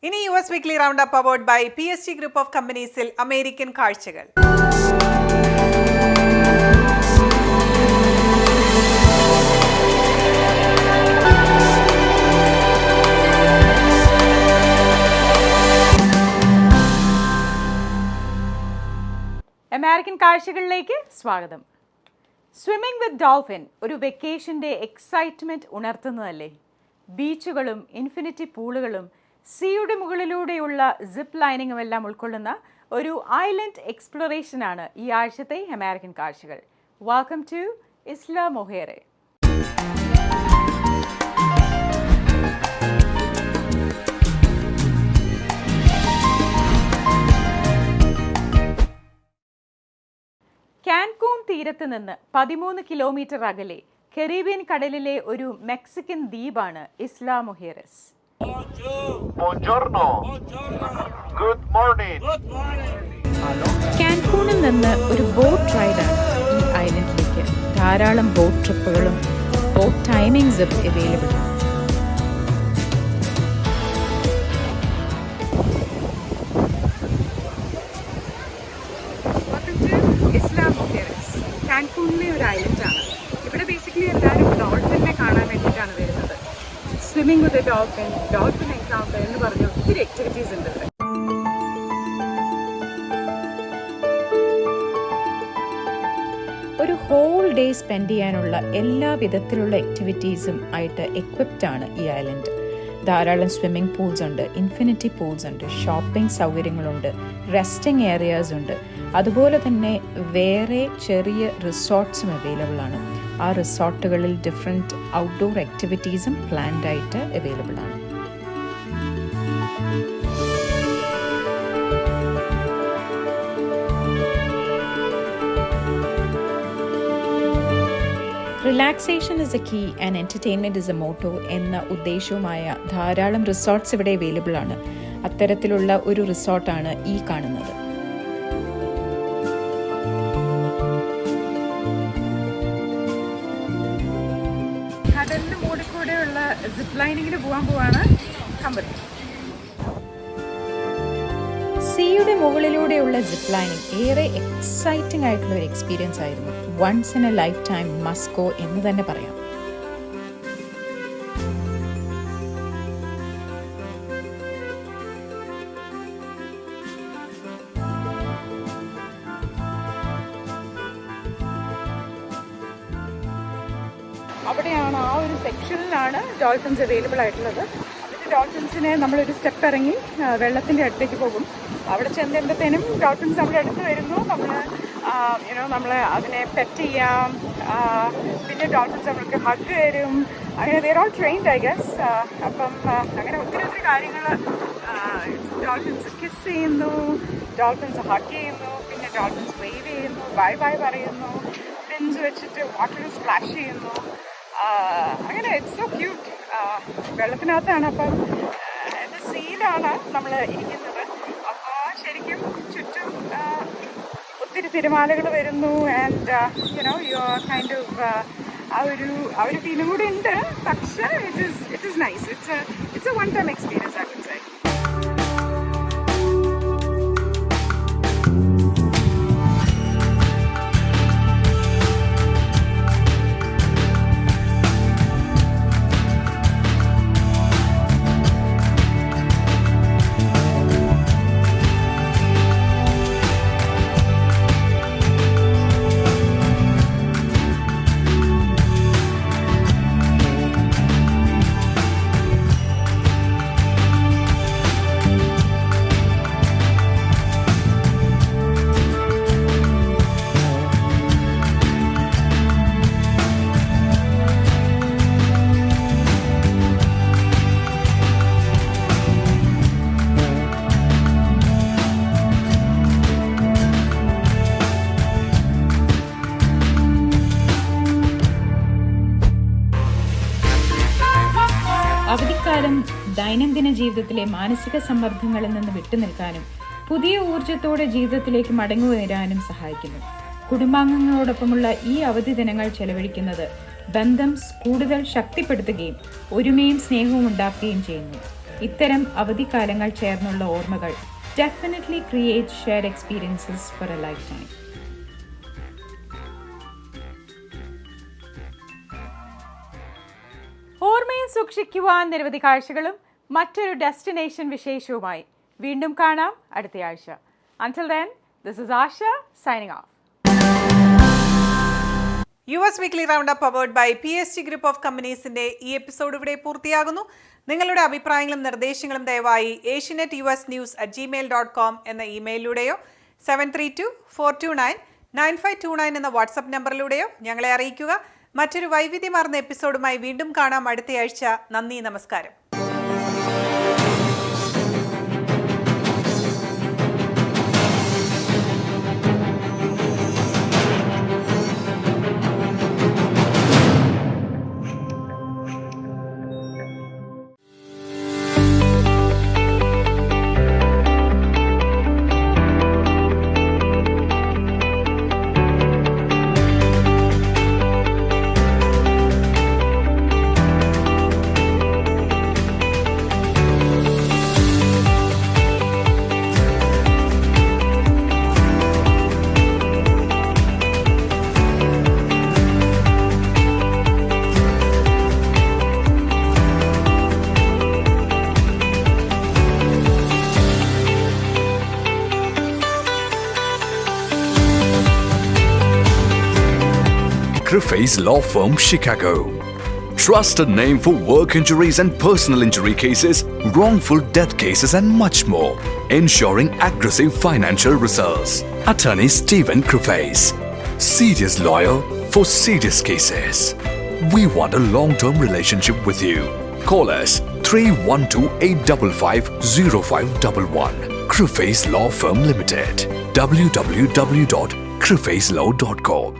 ഇനി US weekly round up award by PSG group of കമ്പനീസിൽ American കാഴ്ചകൾ. American കാഴ്ചകളിലേക്ക് സ്വാഗതം. സ്വിമ്മിംഗ് വിത്ത് ഡോൾഫിൻ ഒരു വെക്കേഷൻ്റെ എക്സൈറ്റ്മെൻറ്റ് ഉണർത്തുന്നതല്ലേ? ബീച്ചുകളും ഇൻഫിനിറ്റി പൂളുകളും സീയുടെ മുകളിലൂടെയുള്ള സിപ്പ് ലൈനിങ്ങും എല്ലാം ഉൾക്കൊള്ളുന്ന ഒരു ഐലൻഡ് എക്സ്പ്ലോറേഷനാണ് ഈ ആഴ്ചത്തെ അമേരിക്കൻ കാഴ്ചകൾ. Welcome to Isla Mujeres. Cancun തീരത്ത് നിന്ന് 13 കിലോമീറ്റർ അകലെ കരീബിയൻ കടലിലെ ഒരു മെക്സിക്കൻ ദ്വീപാണ് ഇസ്ല മൊഹേറസ്. കാൻകൂണിൽ നിന്ന് ഒരു ബോട്ട് റൈഡാണ് ഈ ഐലൻഡിലേക്ക്. ധാരാളം ബോട്ട് ട്രിപ്പുകളും ബോട്ട് ടൈമിംഗ്സും അവൈലബിൾ ആണ്. കാൻകൂണിലെ ഒരു ഐലൻഡാണ്. ഇവിടെ ബേസിക്കലി എല്ലാവരും ഡോൾഫിനെ കാണാൻ വേണ്ടിയിട്ടാണ് വരുന്നത്. Swimming with dolphin, dolphin encounter എന്ന് പറഞ്ഞ ഒത്തിരി ആക്ടിവിറ്റീസ് ഉണ്ട് ഇവിടെ. ഒരു ഹോൾ ഡേ സ്പെൻഡ് ചെയ്യാനുള്ള എല്ലാ വിധത്തിലുള്ള ആക്ടിവിറ്റീസും ആയിട്ട് എക്വിപ്ഡ് ആണ് ഈ ഐലൻഡ്. ധാരാളം സ്വിമ്മിംഗ് പൂൾസ് ഉണ്ട്, ഇൻഫിനിറ്റി പൂൾസ് ഉണ്ട്, ഷോപ്പിംഗ് സൗകര്യങ്ങളുണ്ട്, റെസ്റ്റിംഗ് ഏരിയാസ് ഉണ്ട്. അതുപോലെ തന്നെ വേറെ ചെറിയ റിസോർട്ട്സും അവൈലബിൾ ആണ്. ആ റിസോർട്ടുകളിൽ ഡിഫറെൻറ്റ് ഔട്ട്ഡോർ ആക്ടിവിറ്റീസും പ്ലാൻഡ് ആയിട്ട് അവൈലബിൾ ആണ്. Relaxation is a key and entertainment is a motto എന്ന ഉദ്ദേശവുമായ ധാരാളം റിസോർട്ട്സ് ഇവിടെ അവൈലബിൾ ആണ്. അത്തരത്തിലുള്ള ഒരു റിസോർട്ടാണ് ഈ കാണുന്നത്. കടലിൻ്റെ മുകളിൽ കൂടെയുള്ള സിപ്പ് ലൈനിങ്ങിന് പോവാണ് കമ്പനി. സീയുടെ മുകളിലൂടെയുള്ള സിപ്പ് ലൈനിങ് ഏറെ എക്സൈറ്റിംഗ് ആയിട്ടുള്ള ഒരു എക്സ്പീരിയൻസ് ആയിരുന്നു. Once in a lifetime must go എന്ന് തന്നെ പറയാം. അവിടെയാണ്, ആ ഒരു സെക്ഷനിലാണ് ഡോൾഫിൻസ് അവൈലബിൾ ആയിട്ടുള്ളത്. അതിൻ്റെ ഡോൾഫിൻസിനെ നമ്മളൊരു സ്റ്റെപ്പ് ഇറങ്ങി വെള്ളത്തിൻ്റെ അടുത്തേക്ക് പോകും. അവിടെ ചെന്നപ്പോഴത്തേനും ഡോൾഫിൻസ് നമ്മുടെ അടുത്ത് വരുന്നു. നമ്മൾ അതിനെ പെറ്റ് ചെയ്യാം. പിന്നെ ഡോൾഫിൻസ് നമ്മൾക്ക് ഹഗ് തരും. അങ്ങനെ they are all trained I guess. അപ്പം അങ്ങനെ ഒത്തിരി കാര്യങ്ങൾ. ഡോൾഫിൻസ് കിസ് ചെയ്യുന്നു, ഡോൾഫിൻസ് ഹഗ് ചെയ്യുന്നു, പിന്നെ ഡോൾഫിൻസ് വേവ് ചെയ്യുന്നു, ബൈ ബൈ പറയുന്നു, ഫിൻസ് വെച്ചിട്ട് വാട്ടറിൽ സ്പ്ലാഷ് ചെയ്യുന്നു. അങ്ങനെ ഇറ്റ്സ് സോ ക്യൂട്ട്. വെള്ളത്തിനകത്താണ്, അപ്പം സീലാണ് നമ്മൾ ഇരിക്കുന്നത്. അപ്പോൾ ശരിക്കും ചുറ്റും ഒത്തിരി തിരമാലകൾ വരുന്നു. And you are kind of ആ ഒരു ഫീലും കൂടി ഉണ്ട്. പക്ഷേ it is nice. It's a one time experience I would say. അവധിക്കാലം ദൈനംദിന ജീവിതത്തിലെ മാനസിക സമ്മർദ്ദങ്ങളിൽ നിന്ന് വിട്ടുനിൽക്കാനും പുതിയ ഊർജ്ജത്തോടെ ജീവിതത്തിലേക്ക് മടങ്ങി വരാനും സഹായിക്കുന്നു. കുടുംബാംഗങ്ങളോടൊപ്പമുള്ള ഈ അവധി ദിനങ്ങൾ ചെലവഴിക്കുന്നത് ബന്ധം കൂടുതൽ ശക്തിപ്പെടുത്തുകയും ഒരുമയും സ്നേഹവും ഉണ്ടാക്കുകയും ചെയ്യുന്നു. ഇത്തരം അവധിക്കാലങ്ങൾ ചേർന്നുള്ള ഓർമ്മകൾ definitely create shared experiences for a lifetime. ഓർമ്മയിൽ സൂക്ഷിക്കുവാൻ നിരവധി കാഴ്ചകളും മറ്റൊരു ഡെസ്റ്റിനേഷൻ വിശേഷവുമായി വീണ്ടും കാണാം അടുത്തയാഴ്ച. Until then, this is Asha signing off. US weekly round up powered by PSG group of കമ്പനീസിന്റെ ഈ എപ്പിസോഡ് ഇവിടെ പൂർത്തിയാകുന്നു. നിങ്ങളുടെ അഭിപ്രായങ്ങളും നിർദ്ദേശങ്ങളും ദയവായി asianetUSnews@gmail.com എന്ന ഇമെയിലിലൂടെയോ 7324299529 എന്ന വാട്സ്ആപ്പ് നമ്പറിലൂടെയോ ഞങ്ങളെ അറിയിക്കുക. മറ്റൊരു വൈവിധ്യമാർന്ന എപ്പിസോഡുമായി വീണ്ടും കാണാം അടുത്തയാഴ്ച. നന്ദി, നമസ്കാരം. Crufey's Law Firm, Chicago. Trusted name for work injuries and personal injury cases, wrongful death cases and much more. Ensuring aggressive financial results. Attorney Stephen Crufey's. Serious lawyer for serious cases. We want a long-term relationship with you. Call us 312-855-0511. Crufey's Law Firm Limited. www.crufeyslaw.com